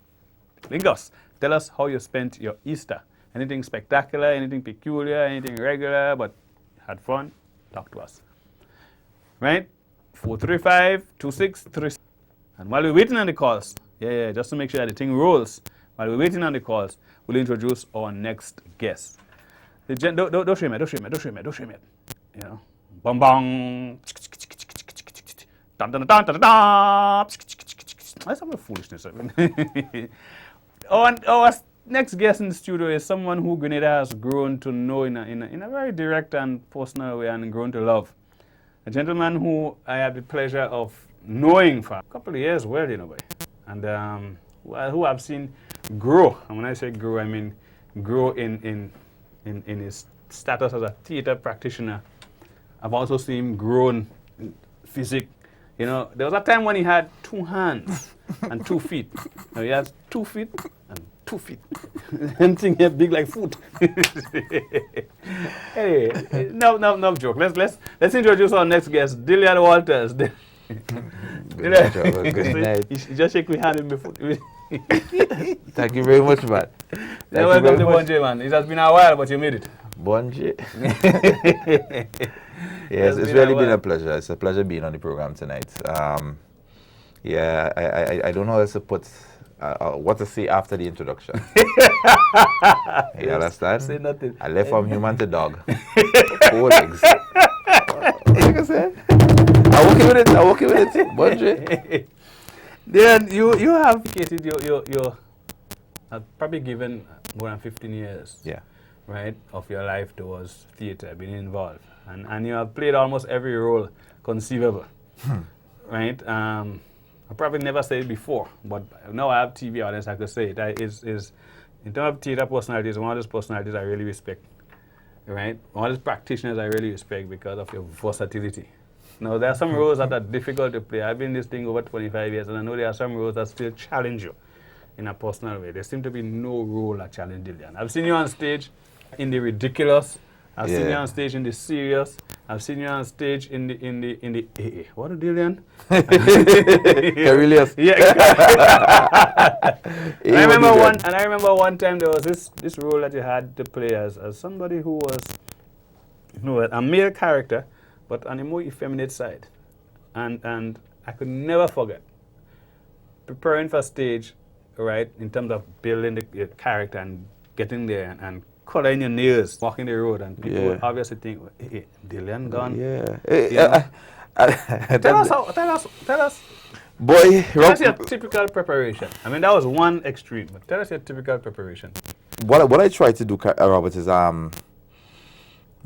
Link us. Tell us how you spent your Easter. Anything spectacular, anything peculiar, anything regular, but had fun? Talk to us. Right? 435-2636. And while we're waiting on the calls, just to make sure that the thing rolls, while we're waiting on the calls, we'll introduce our next guest. Don't shame it. You know, bong bong. Dun, dun, dun, dun, dun. That's some foolishness. Our next guest in the studio is someone who Grenada has grown to know in a very direct and personal way and grown to love. A gentleman who I had the pleasure of knowing for a couple of years, well, you know, and who I've seen grow. And when I say grow, I mean grow in his status as a theater practitioner. I've also seen him grow in physique. You know, there was a time when he had 2 hands and 2 feet. Now he has 2 feet and 2 feet. Anything here big like foot. Hey, no joke. Let's introduce our next guest, Dillian Walters. Good night. You just shake my hand in my foot. Thank you very much, man. Welcome to Bunji, man. It has been a while, but you made it. Bunji. Yes, it's really been a pleasure. It's a pleasure being on the program tonight. I don't know how else to put what to say after the introduction. You understand? Say nothing. I left from human to dog. 4 legs. Like I said, I'm working with it. Bunji. Then you have probably given more than 15 years. Yeah. Right, of your life towards theater, being involved. And you have played almost every role conceivable. Right? I probably never said it before, but now I have TV audience, I could say it. Is in terms of theater personalities, one of those personalities I really respect. Right? One of those practitioners I really respect because of your versatility. Now, there are some roles that are difficult to play. I've been in this thing over 25 years, and I know there are some roles that still challenge you in a personal way. There seems to be no role that challenges Dillian. I've seen you on stage in the ridiculous. I've seen you on stage in the serious. I've seen you on stage in the what a Dillian? Carillious. Yeah. I remember one time there was this role that you had to play as somebody who was a male character, but on a more effeminate side, and I could never forget preparing for stage, right? In terms of building your character and getting there and coloring your nails, walking the road, and people would obviously think, hey, Dillian gone. Yeah. Tell us. Boy, tell us your typical preparation. I mean, that was one extreme, but tell us your typical preparation. What I try to do, Robert, is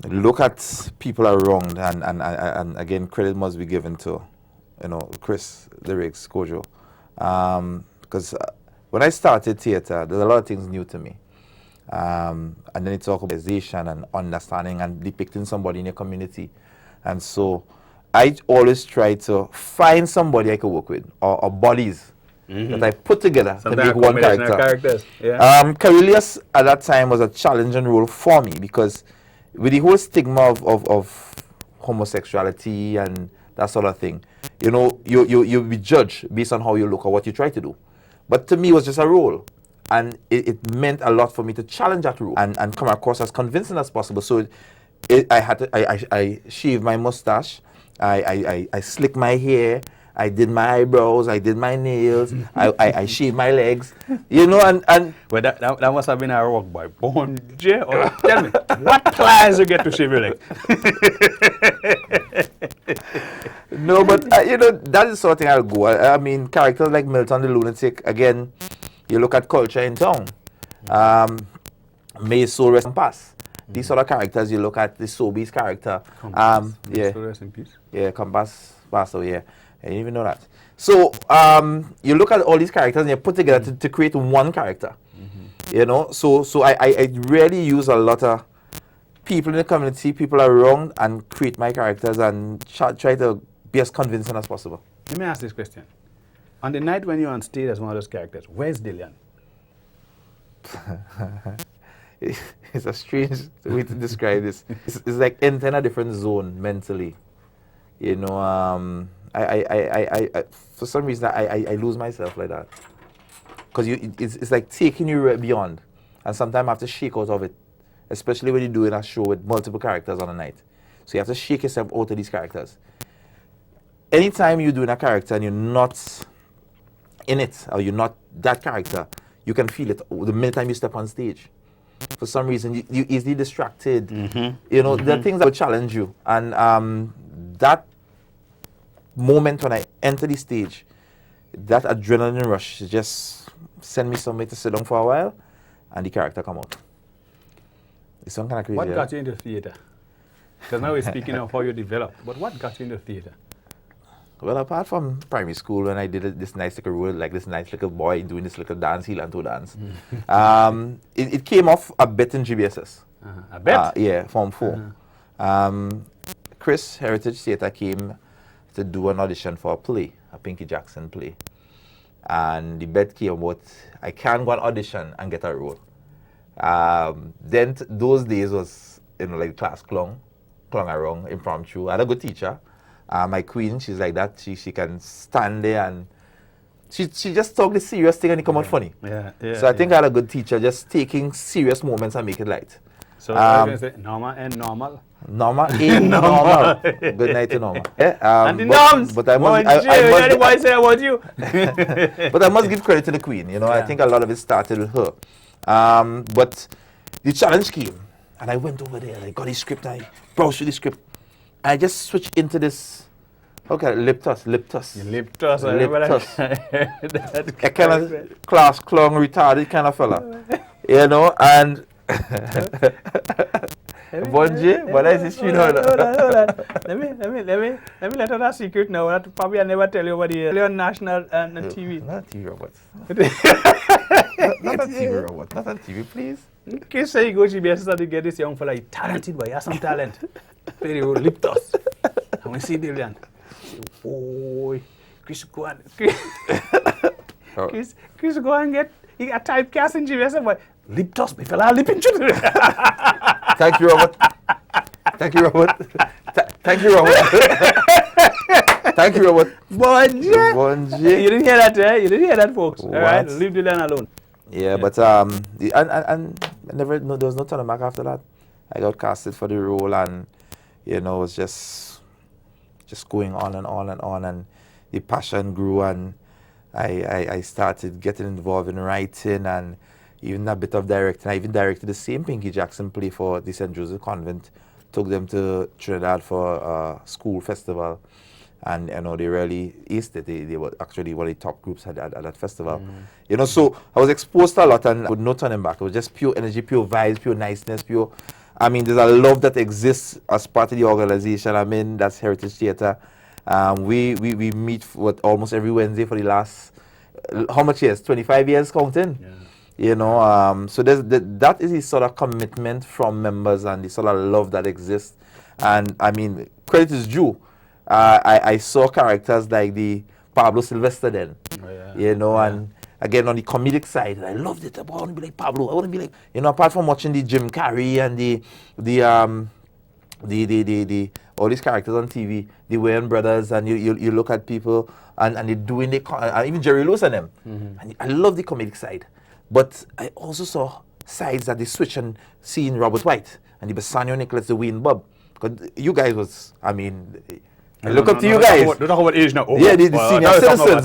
look at people around, and again, credit must be given to, Chris, Lyrics, Kojo, because when I started theater, there's a lot of things new to me. And then it's organization and understanding and depicting somebody in your community. And so I always try to find somebody I can work with, or bodies that I put together to make one character. Characters. Yeah. Carillious at that time was a challenging role for me, because with the whole stigma of homosexuality and that sort of thing, you'll be judged based on how you look or what you try to do. But to me, it was just a role. And it meant a lot for me to challenge that rule and come across as convincing as possible. So I shaved my mustache, I slicked my hair, I did my eyebrows, I did my nails, I shaved my legs, and well, that must have been a rock boy. Bonje, or tell me, what class you get to shave your legs? No, but that is the sort of thing I'll go. I mean, characters like Milton the Lunatic, again. You look at culture in town. May his soul rest in peace. These sort of characters, you look at the Sobeys character. Rest in peace. Yeah, Compass passed away. Yeah, I didn't even know that. So you look at all these characters and you put together to create one character. So I really use a lot of people in the community, people around, and create my characters and try to be as convincing as possible. Let me ask this question. On the night when you're on stage as one of those characters, where's Dillian? It's a strange way to describe this. It's like entering a different zone mentally. I for some reason I lose myself like that. Because it's like taking you beyond, and sometimes I have to shake out of it, especially when you're doing a show with multiple characters on a night. So you have to shake yourself out of these characters. Anytime you're doing a character and you're not in it, or you're not that character, you can feel it the minute time you step on stage. For some reason, you're easily distracted. There are things that will challenge you. And that moment when I enter the stage, that adrenaline rush just send me somewhere to sit down for a while, and the character come out. It's some kind of crazy. What got you into theater? Because now we're speaking of how you developed, but what got you into theater? Well, apart from primary school, when I did this nice little role, like this nice little boy doing this little dance, heel and toe dance, it came off a bit in GBSS. A bit? Yeah, Form 4. Chris, Heritage Theatre, came to do an audition for a play, a Pinky Jackson play. And the bet came about, I can't go on audition and get a role. Then those days was, like class clung around, impromptu. I had a good teacher. My queen, she's like that. She can stand there and she just talk the serious thing and it come out funny. So I think I had a good teacher, just taking serious moments and make it light. So I was going to say Norma and Normal. Norma ain't normal. Good night to Norma. And the norms. But I must say about you. But I must give credit to the queen. I think a lot of it started with her. But the challenge came, and I went over there. I got the script. I browsed through the script. I just switched into this. Okay, lip toss. Liptus. A kind of class clown, retarded kind of fella. And Bonje, what is this? Hold on. Let me let out a secret now. That probably I never tell you about the on national and TV. Not TV robots. Not on TV robot. Not on TV, please. In case you go to GBS and get this young fella, he's talented, but he has some talent. Very good, lip toss. And we see Dillian. Oh, Chris go and Chris go and get a typecast in GBS, but lip toss, my fella, lip in Thank you, Robert. Thank you, Robert. Thank you, Robert. Thank you, Robert. Bonje. You didn't hear that, eh? You didn't hear that, folks. What? All right, leave Dylan alone. Yeah, but and I never, no, there was no turning back after that. I got casted for the role, and you know, it was just going on and on and on, and the passion grew, and I started getting involved in writing and even a bit of directing. I even directed the same Pinky Jackson play for the St. Joseph Convent. Took them to Trinidad for a school festival, and you know, they really aced it. They were actually one of the top groups at that festival. You know, so I was exposed to a lot, and with no turning back. It was just pure energy, pure vibes, pure niceness, pure. I mean, there's a love that exists as part of the organization. I mean, that's Heritage Theatre. We meet almost every Wednesday for the last how much years? 25 years counting. Yeah. You know, so that is the sort of commitment from members and the sort of love that exists. And I mean, credit is due. I saw characters like the Pablo Sylvester then, you know, and again on the comedic side, I loved it. I want to be like Pablo. I want to be like, you know, apart from watching the Jim Carrey and the all these characters on TV, the Wayans brothers, and you look at people and they're doing even Jerry Lewis and them. And I love the comedic side. But I also saw sides that they switch and seeing Robert White and the Bassanio Nicholas, the Wayne Bob. Because you guys was, I mean, I look up to you guys. Don't talk about age now. Yeah, the senior citizens.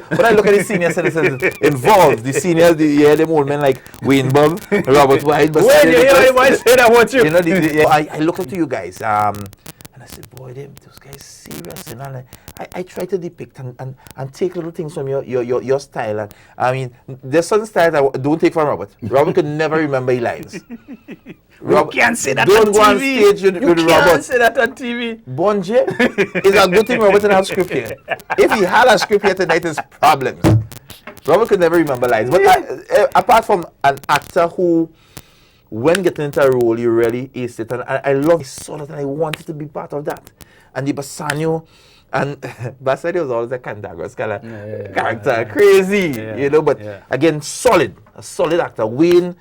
When I look at the senior citizens involved, the seniors, them old men like Wayne Bob, Robert White, Bassanio Nicholas. Why say that about you? You know, I look up to you guys. And I said, boy, those guys serious. You know? And I try to depict and take little things from your style. And I mean, there's certain styles I don't take from Robert. Robert could never remember his lines. You can't say that don't on go on TV. stage with You Robert. can't say that on TV. Bonje, it's a good thing Robert didn't have script here. If he had a script here tonight, it's problems. Robert could never remember lines. But apart from an actor who, when getting into a role, you really aced it. And I love it. I saw that and I wanted to be part of that. And the Bassanio, and Bassanio was always a Cantankerous kind of character. Crazy, you know, but again, a solid actor. Wayne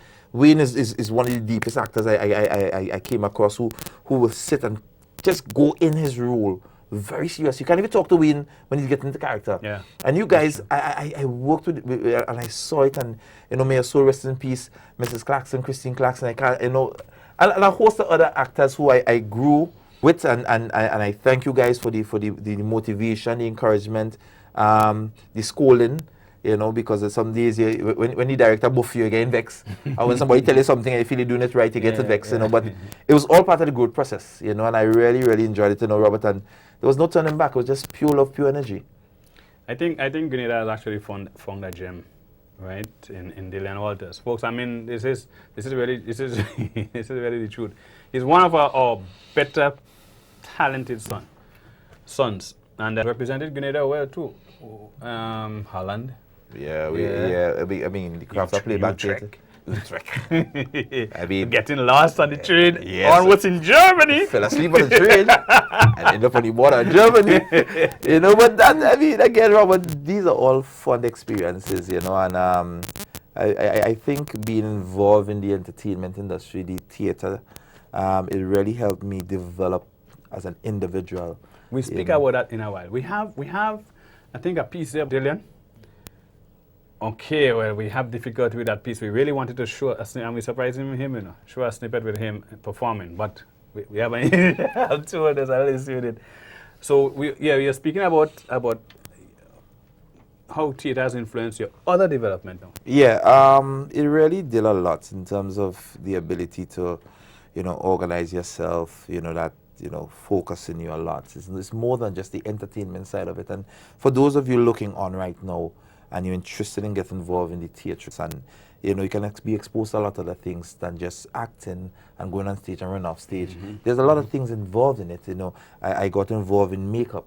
is one of the deepest actors I came across who will sit and just go in his role very serious. You can't even talk to Wayne when he's getting into character. Yeah. And you guys, I worked with and I saw it, and you know, may your soul rest in peace, Mrs. Clarkson, Christine Clarkson. I can't, you know, and a host of other actors who I grew with, and I thank you guys for the motivation, the encouragement, the scolding. You know, because some days when the director buff you, again vexed. And when somebody tell you something and you feel you're doing it right, you get vexed, you know. But it was all part of the growth process, you know, and I really, really enjoyed it, you know, Robert. And there was no turning back. It was just pure love, pure energy. I think Grenada has actually found a gem, right, in Dylan Walters. Folks, I mean, this is really this is really the truth. He's one of our better talented sons, and represented Grenada well too. Holland. Yeah, I mean, the crafts are played back there. I mean, getting lost on the train. On what's in Germany. Fell asleep on the train and end up on the border of Germany. You know, but that, I mean, again, Robert, these are all fun experiences, you know, and I think being involved in the entertainment industry, the theatre, it really helped me develop as an individual. We speak about that in a while. We have, I think, a piece there, Dylan. Okay, well, we have difficulty with that piece. We really wanted to show a snippet, and we surprised him, you know, show a snippet with him performing, but we haven't told us, I really it. So we are speaking about how theatre has influenced your other development now. Yeah, it really did a lot in terms of the ability to, you know, organize yourself, you know, that, you know, focusing you a lot. It's more than just the entertainment side of it. And for those of you looking on right now, and you're interested in getting involved in the theatre, and you know, you can be exposed to a lot of other things than just acting and going on stage and running off stage. There's a lot of things involved in it, you know. I got involved in makeup,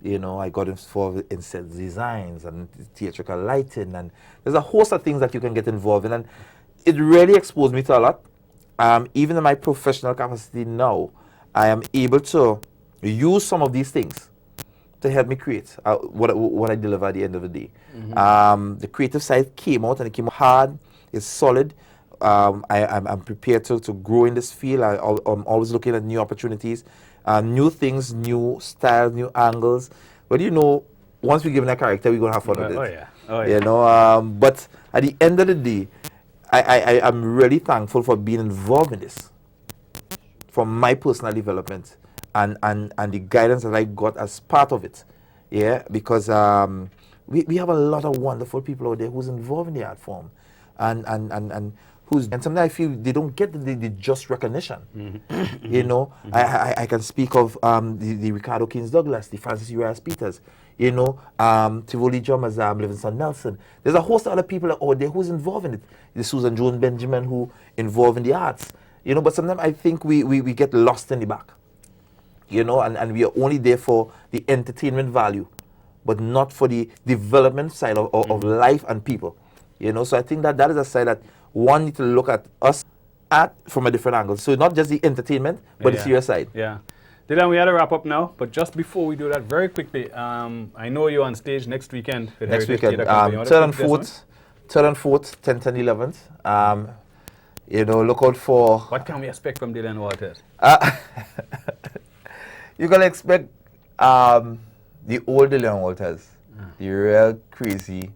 you know, I got involved in set designs and theatrical lighting, and there's a host of things that you can get involved in, and it really exposed me to a lot. Even in my professional capacity now, I am able to use some of these things to help me create what I deliver at the end of the day. The creative side came out, and it came hard, it's solid. I'm prepared to grow in this field. I'm always looking at new opportunities, new things, new styles, new angles. But you know, once we give it a character, we're gonna have fun with it. Oh yeah. Oh yeah. You know, but at the end of the day, I am really thankful for being involved in this, for my personal development and the guidance that I got as part of it. Yeah, because we have a lot of wonderful people out there who's involved in the art form, and sometimes I feel they don't get the just recognition. Mm-hmm. You know, I can speak of the Ricardo Kings Douglas, the Francis Urias Peters, you know, Tivoli Jomas, Livingston Nelson. There's a host of other people out there who's involved in it. The Susan Jones Benjamin who involved in the arts, you know. But sometimes I think we get lost in the back, you know, and we are only there for the entertainment value, but not for the development side of life and people, you know. So I think that is a side that one need to look at us from a different angle. So not just the entertainment, but the serious side. Yeah. Dylan, we had to wrap up now, but just before we do that, very quickly, I know you're on stage next weekend. With Next Heritage weekend, Theatre Company. 3rd and 4th, 10th and 11th. You know, look out for... What can we expect from Dylan Walters? You're going to expect the old Dylan Walters, the real crazy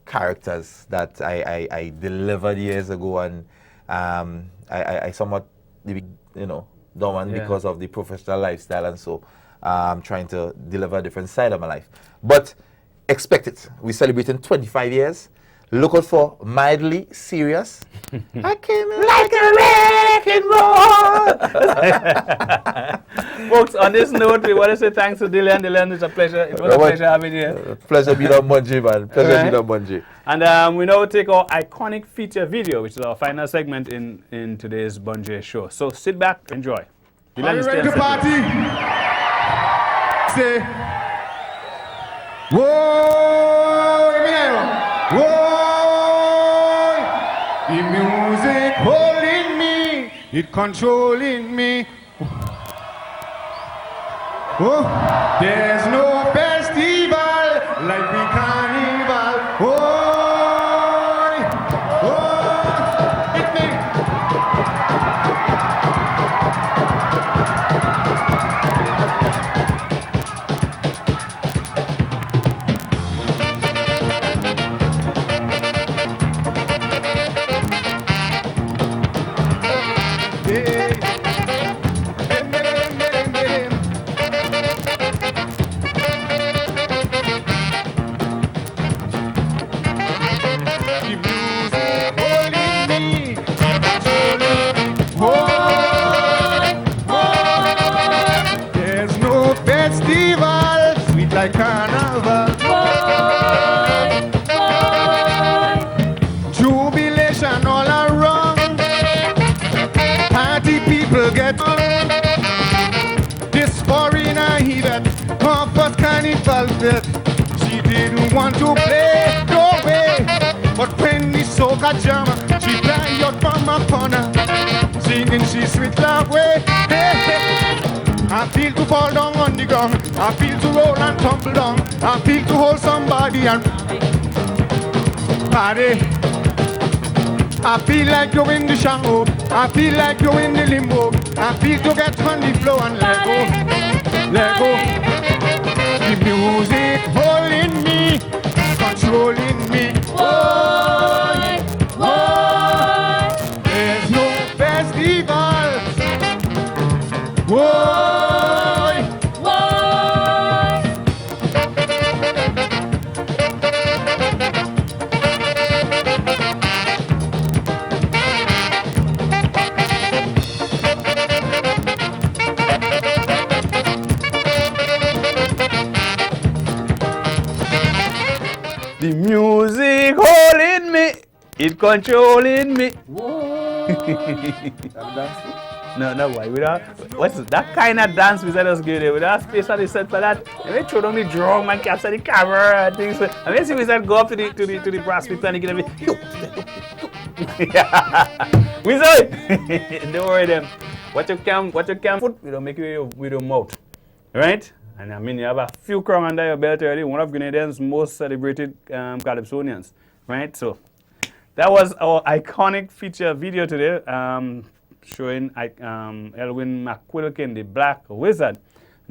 characters that I delivered years ago, and I somewhat, you know, dormant because of the professional lifestyle, and so I'm trying to deliver a different side of my life. But expect it. We're celebrating 25 years. Look out for Mildly Serious. I came in like a wrecking ball. Folks, on this note, we want to say thanks to Dylan. Dylan, it's a pleasure. It was a pleasure having you. Pleasure being on Bunji, man. Pleasure being on Bunji. And we now take our iconic feature video, which is our final segment in today's Bunji show. So sit back, enjoy. Dylan, are you ready to party? Say, whoa, let me hear you. Whoa. The music holding me, it controlling me. Oh, there's no festival like the carnival. Oh, it me. Like carnival, jubilation all around. Party people get on. This foreigner he that comfort carnival fit. She didn't want to play, no way. But when the soca jam, she fly out from a corner, singing she sweet love way. Hey, hey. I feel to fall down on the ground. I feel to roll and tumble down. I feel to hold somebody and party. I feel like you're in the shango. I feel like you're in the limbo. I feel to get on the floor and let go, let go. The music holding me, controlling me. Whoa, whoa. There's no festival. Whoa. The music holding me, it controlling me. No, why? What's that kind of dance we just give it? Without space on the set for that. And they throw down the drum and capture the camera and things. And then see we said go up to the brass pit and get everything. We saw it. Don't worry them. What you can put, we don't make it with your mouth. Right? And I mean, you have a few crowns under your belt already, one of Grenadians' most celebrated calypsonians, right? So, That was our iconic feature video today, showing Elwin McQuilkin, the Black Wizard,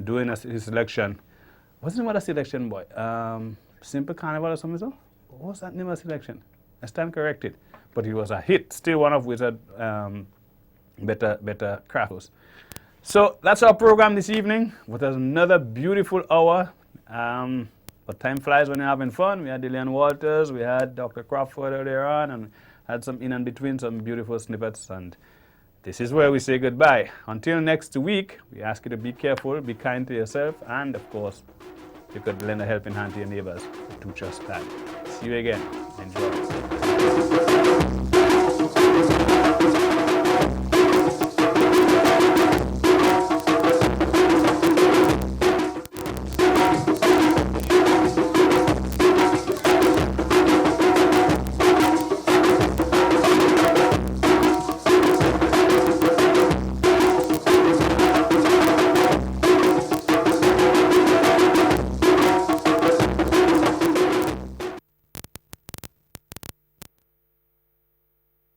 doing his selection. What's the name of the selection, boy? Simple Carnival or something so? What's that name of the selection? I stand corrected. But it was a hit. Still one of Wizard better crafters. So that's our program this evening. What is another beautiful hour. But time flies when you're having fun. We had Dillian Walters, we had Dr. Crawford earlier on, and had some in and between, some beautiful snippets. And this is where we say goodbye. Until next week, we ask you to be careful, be kind to yourself, and of course, you could lend a helping hand to your neighbors. Do just that. See you again. Enjoy.